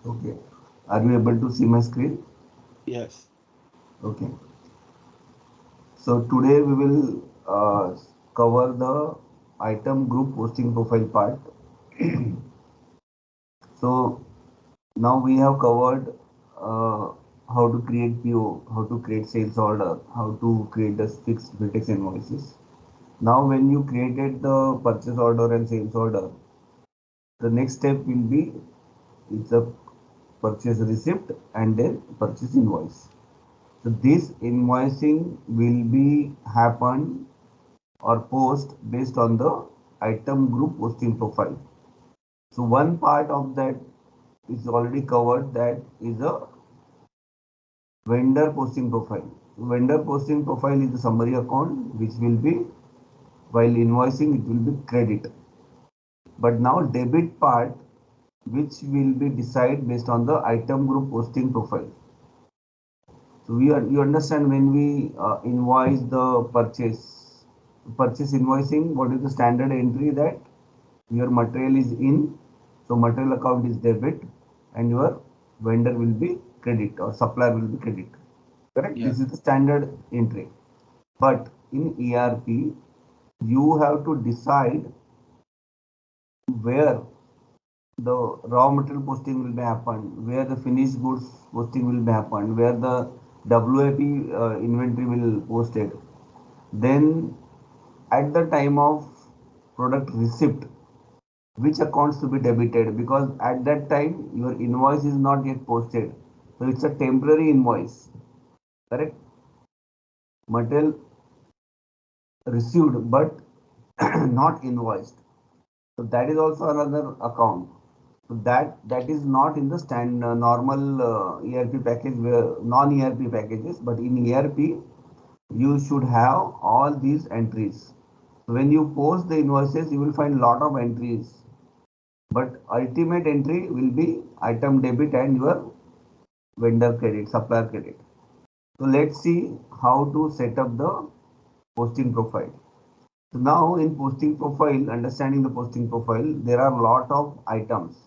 Okay. Are you able to see my screen? Yes. Okay. So today we will cover the item group posting profile part. So now we have covered uh, how to create PO, how to create sales order, how to create the fixed vertex invoices. Now when you created the purchase order and sales order, the next step will be it's a purchase receipt and then purchase invoice. So this invoicing will be happen or post based on the item group posting profile. So one part of that is already covered, that is a vendor posting profile. Vendor posting profile is a summary account which will be, while invoicing it will be credit. But now debit part, which will be decided based on the item group posting profile. So you understand when we invoice the purchase invoicing, what is the standard entry, that your material is in, so material account is debit and your vendor will be credit or supplier will be credit. Correct? Yeah. This is the standard entry. But in ERP, you have to decide where the raw material posting will be happened, where the finished goods posting will be happened, where the WIP inventory will posted. Then at the time of product receipt, which accounts to be debited, because at that time your invoice is not yet posted, so it's a temporary invoice. Correct? Material received but not invoiced, so that is also another account. So that is not in the normal ERP package, where non ERP packages, but in ERP you should have all these entries. So when you post the invoices, you will find lot of entries, but ultimate entry will be item debit and your vendor credit, supplier credit. So let's see how to set up the posting profile. So now in posting profile, understanding the posting profile, there are a lot of items.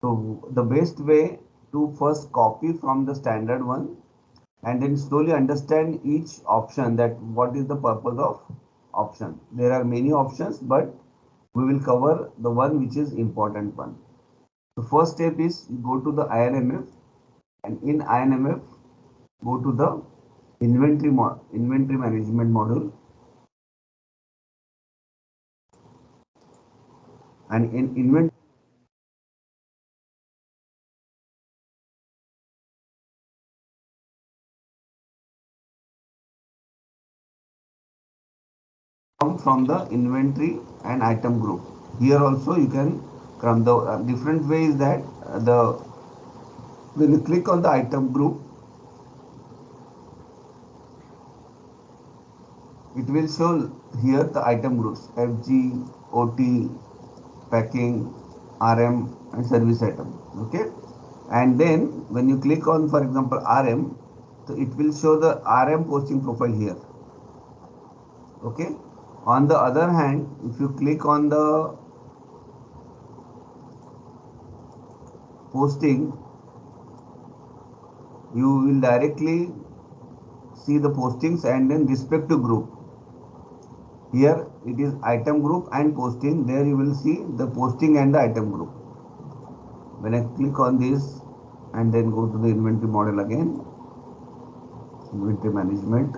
So the best way to first copy from the standard one and then slowly understand each option, that what is the purpose of option. There are many options, but we will cover the one which is important one. The first step is you go to the INMF, and in INMF go to the inventory management module, and in inventory come from the inventory and item group. Here also you can come, the different way is that the when you click on the item group, it will show here the item groups FG, OT, packing, RM and service item. Okay, and then when you click on, for example, RM, so it will show the RM posting profile here. Okay, on the other hand, if you click on the posting, you will directly see the postings and then respective group. Here it is item group and posting. There you will see the posting and the item group. When I click on this and then go to the inventory model again, inventory management,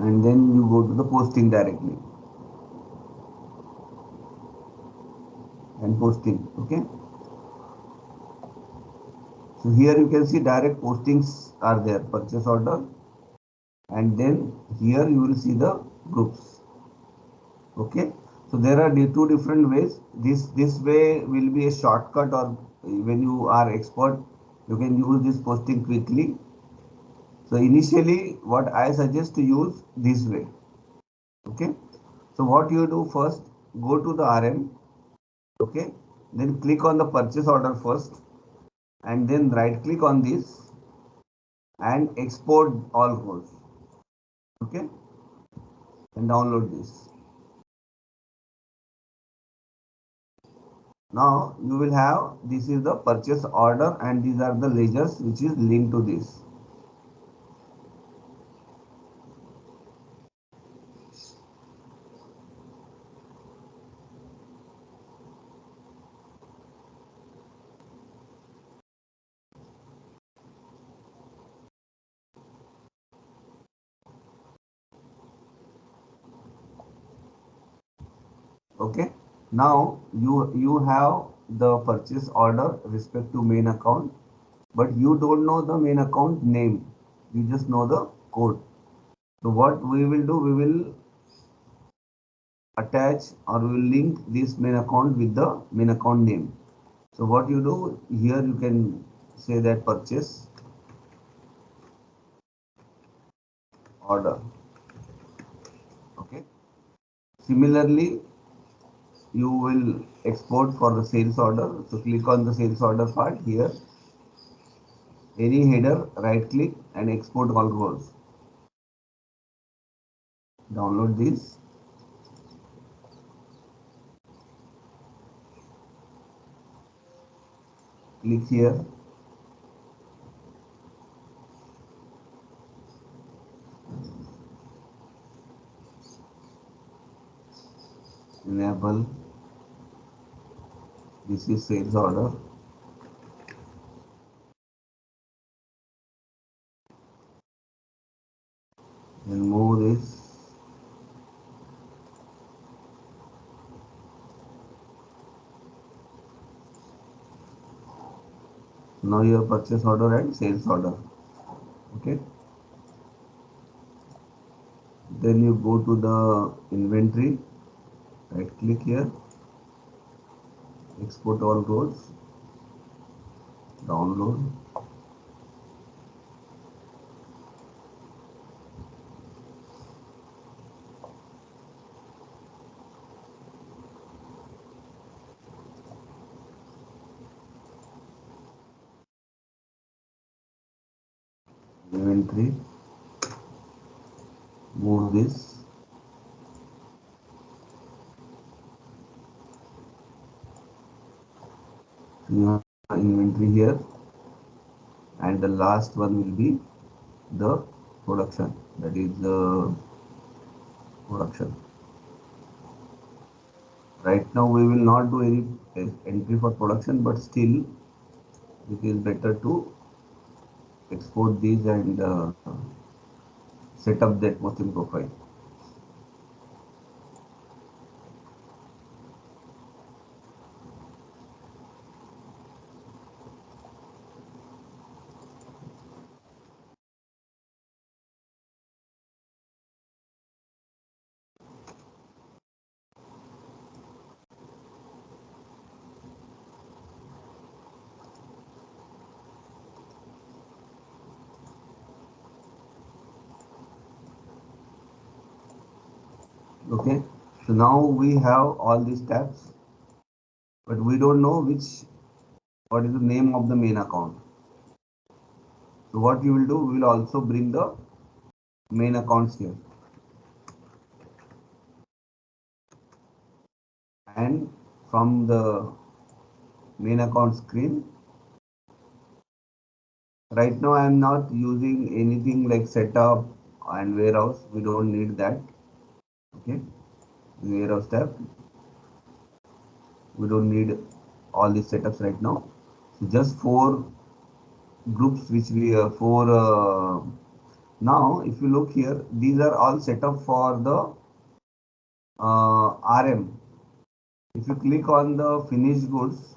and then you go to the posting directly and posting. Okay, so here you can see direct postings are there, purchase order, and then here you will see the groups. Okay, so there are two different ways. This way will be a shortcut, or when you are expert you can use this posting quickly. So initially what I suggest to use this way. Okay, so what you do, first go to the RM. Okay, then click on the purchase order first, and then right click on this and export all rows. Okay, and download this. Now you will have, this is the purchase order and these are the ledgers which is linked to this. Okay. Now you have the purchase order respect to main account, but you don't know the main account name. You just know the code. So what we will do, we will attach or we will link this main account with the main account name. So what you do here, you can say that purchase order. Okay. Similarly, you will export for the sales order. So click on the sales order part here. Any header, right click and export all rows. Download this. Click here. Enable. This is sales order. Then move this. Now your purchase order and sales order. Okay. Then you go to the inventory. Right click here. Export all rows. Download. Inventory. Move this. You have inventory here, and the last one will be the production, that is the production. Right now we will not do any entry for production, but still it is better to export these and set up that posting profile. Okay, so now we have all these tabs, but we don't know what is the name of the main account. So what you will do, we will also bring the main accounts here, and from the main account screen, right now I am not using anything like setup and warehouse. We don't need that. Okay, warehouse tab, we don't need all these setups right now. So just four groups which we four now if you look here, these are all set up for the RM. If you click on the finished goods,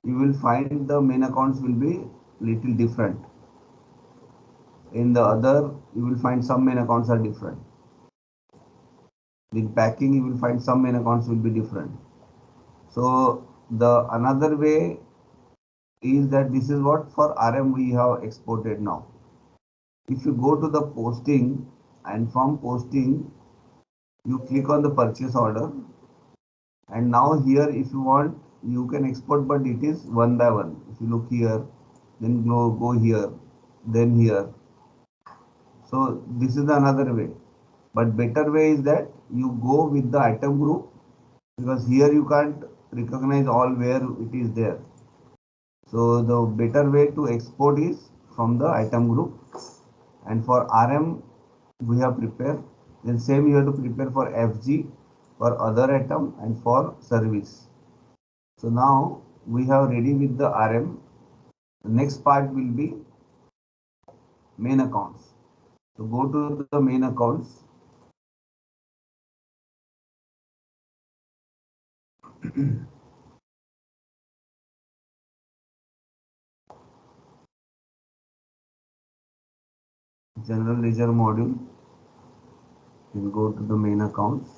you will find the main accounts will be little different. In the other, you will find some main accounts are different. In packing, you will find some main accounts will be different. So the another way is that this is what for RM we have exported now. If you go to the posting, and from posting you click on the purchase order, and now here if you want you can export, but it is one by one. If you look here, then go here, then here. So this is another way, but better way is that you go with the item group, because here you can't recognize all where it is there. So the better way to export is from the item group, and for RM we have prepared. Then same you have to prepare for FG for other item and for service. So now we have ready with the RM. The next part will be main accounts. So go to the main accounts. General ledger module. Then go to the main accounts.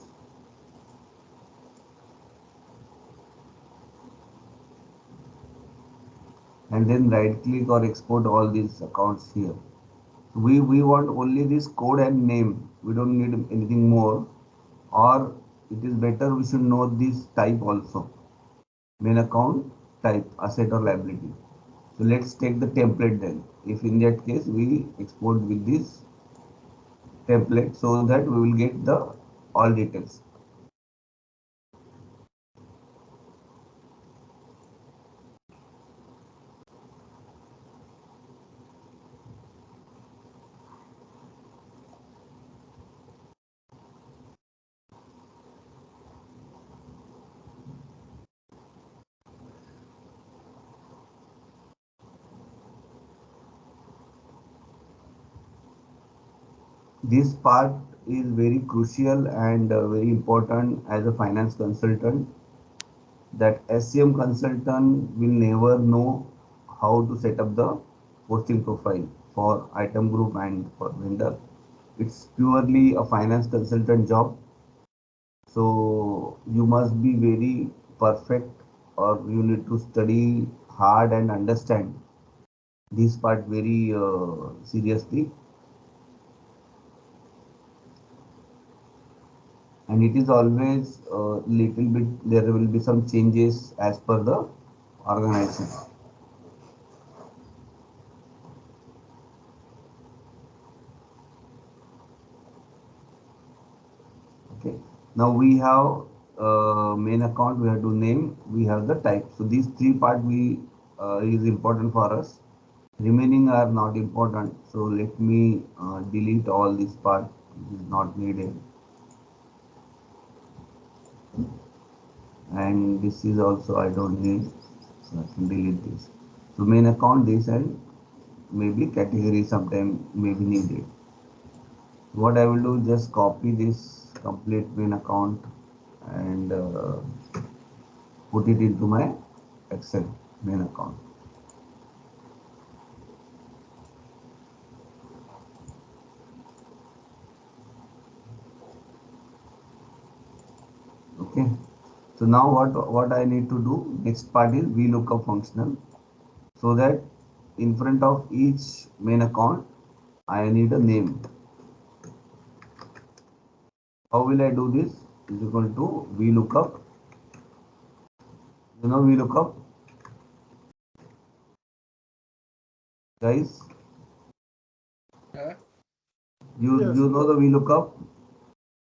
And then right click or export all these accounts here. We want only this code and name. We don't need anything more. Or it is better we should know this type also. Main account type, asset or liability. So let's take the template then. If in that case we export with this template so that we will get the all details. This part is very crucial and very important as a finance consultant, that SCM consultant will never know how to set up the posting profile for item group and for vendor. It's purely a finance consultant job. So you must be very perfect, or you need to study hard and understand this part very seriously. And it is always little bit, there will be some changes as per the organization. Okay, now we have main account, we have to name, we have the type. So these three part we is important for us. Remaining are not important. So let me delete all this part, it is not needed. And this is also I don't need, so I can delete this. So main account this, and maybe category sometime may be needed. What I will do, just copy this complete main account and put it into my Excel main account. Okay, so now what I need to do, next part is VLOOKUP functional, so that in front of each main account I need a name. How will I do this? Is equal to VLOOKUP. You know VLOOKUP, guys? Yeah. You know the VLOOKUP?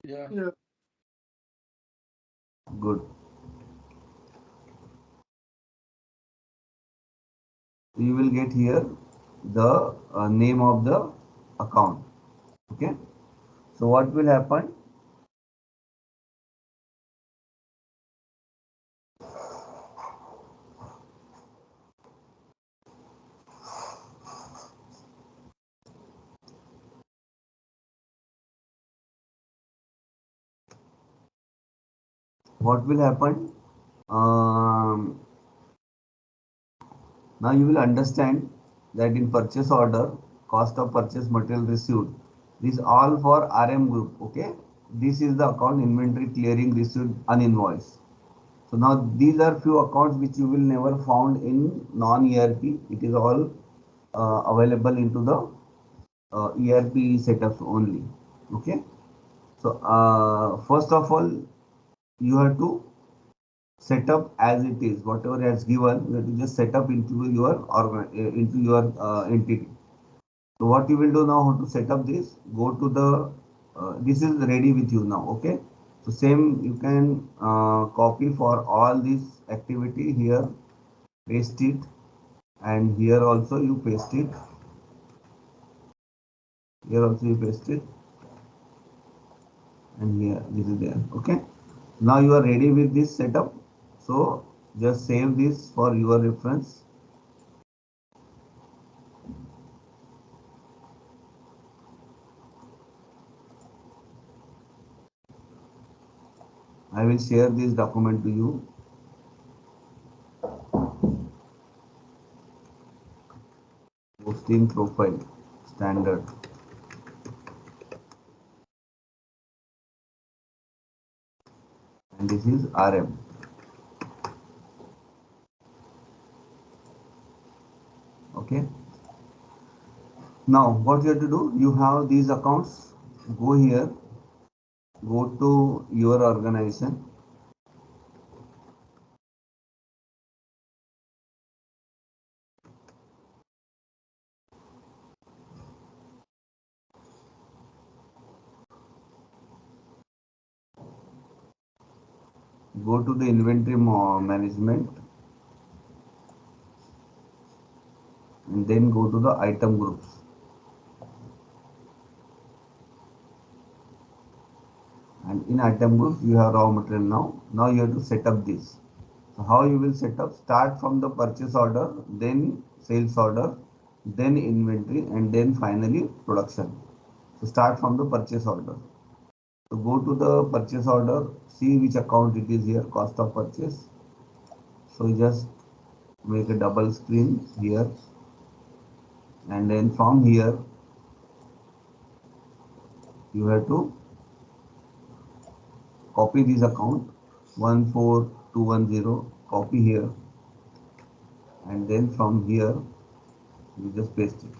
Yeah. Good. You will get here the name of the account. Okay. So what will happen? What will happen? Um, Now you will understand that in purchase order, cost of purchase material received, this all for RM group. Okay, this is the account inventory clearing received uninvoiced. So now these are few accounts which you will never found in non-ERP. It is all available into the ERP setups only. Okay, so first of all, you have to set up as it is, whatever has given, you have to just set up into your entity. So what you will do now, how to set up this, go to the this is ready with you now. Okay, So same you can copy for all this activity here, paste it, and here also you paste it. Here also you paste it, and here this is there. Okay. Now you are ready with this setup. So just save this for your reference. I will share this document to you. Posting profile standard, and this is RM. Okay. Now what you have to do, you have these accounts, go here, go to your organization, go to the inventory management, and then go to the item groups. And in item groups you have raw material. Now you have to set up this. So how you will set up, start from the purchase order, then sales order, then inventory, and then finally production. So start from the purchase order. So go to the purchase order, see which account it is here, cost of purchase. So just make a double screen here, and then from here you have to copy this account 14210, copy here, and then from here you just paste it.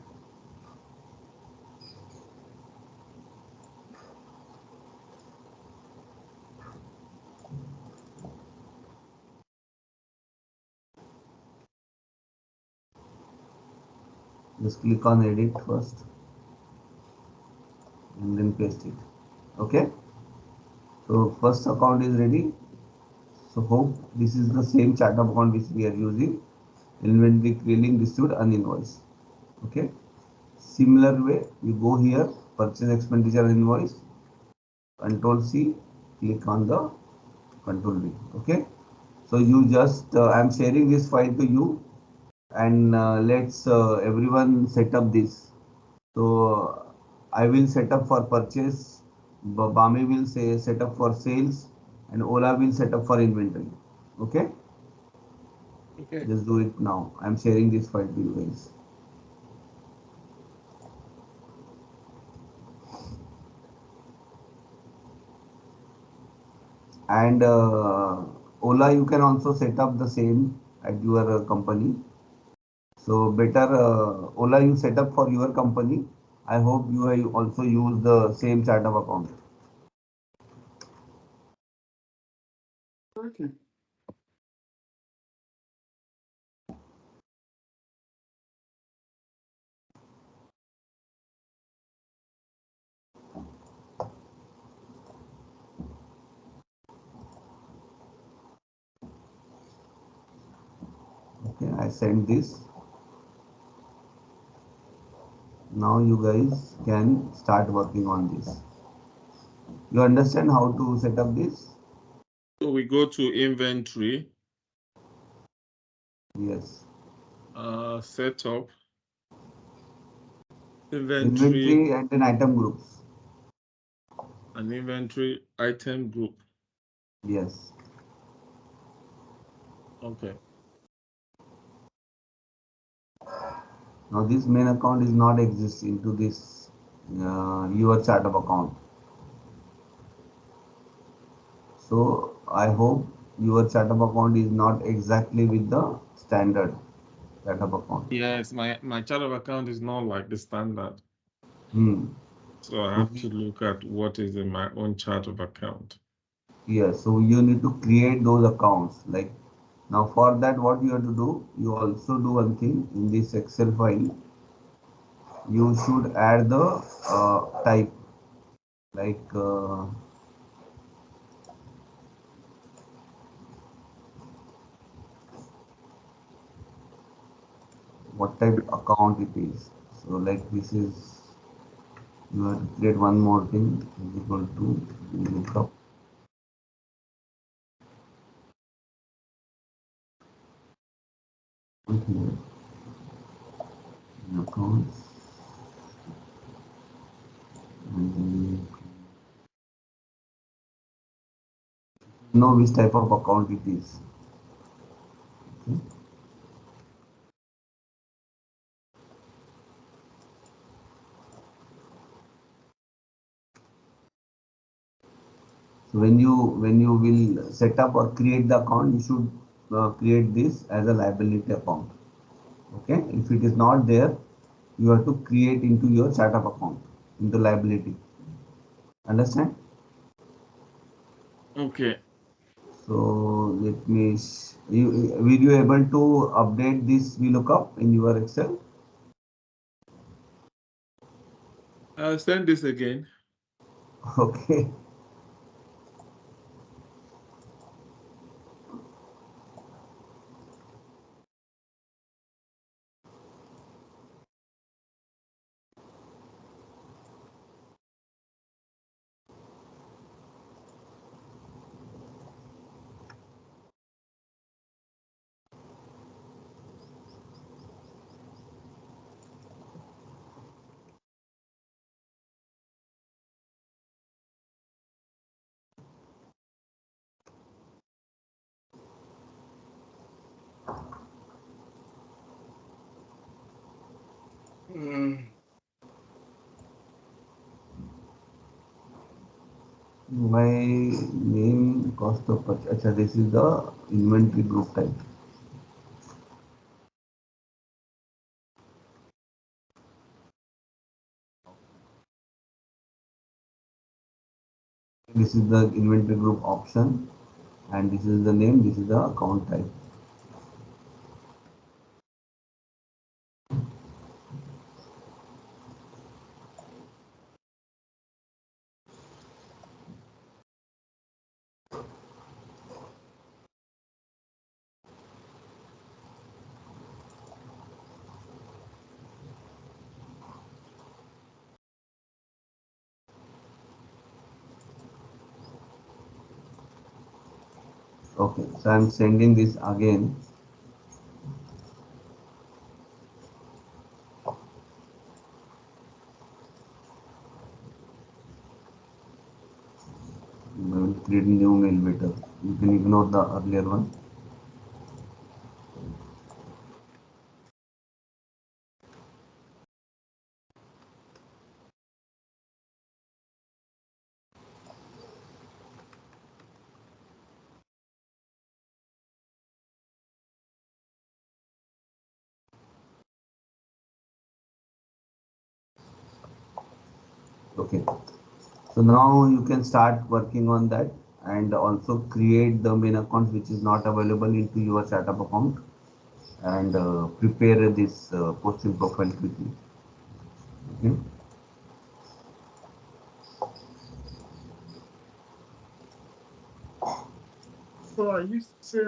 Just click on edit first and then paste it. Okay, so first account is ready. So hope this is the same chart of account which we are using, inventory, clearing, distribute, uninvoice. Okay, similar way you go here, purchase expenditure invoice, control C, click on the control V. Okay, so you just I'm sharing this file to you, and let's everyone set up this. So I will set up for purchase, Bami will say set up for sales, and Ola will set up for inventory. Okay, Okay. just do it now. I'm sharing this file to you guys. And Ola, you can also set up the same at your company. So better Ola, you set up for your company. I hope you have also use the same chart of account. Okay. Okay, I sent this. Now you guys can start working on this. You understand how to set up this? So we go to inventory, Yes. setup, inventory, Inventory and then item groups. and inventory item group. Yes. Okay. Now this main account is not exist into this your chart of account. So I hope your chart of account is not exactly with the standard chart of account. Yes, my chart of account is not like the standard. Hmm. So I So have to look at what is in my own chart of account. yes, so you need to create those accounts. Like now for that, what you have to do, you also do one thing in this Excel file. You should add the type, like what type account it is. So like this is, you have to create one more thing is equal to look up here in accounts and then know which type of account it is. Okay. So when you will set up or create the account, you should create this as a liability account. Okay. If it is not there, you have to create into your startup account into liability. Understand? Okay. So let me. Will you able to update this VLOOKUP in your Excel? Send this again. Okay. Mm. My name cost of purchase. Achha, this is the inventory group type. This is the inventory group option, and this is the name. This is the account type. Okay, so I'm sending this again. I will create new mail better. You can ignore the earlier one. Okay, so now you can start working on that and also create the main account which is not available into your startup account and prepare this posting profile quickly. Okay. So I used to say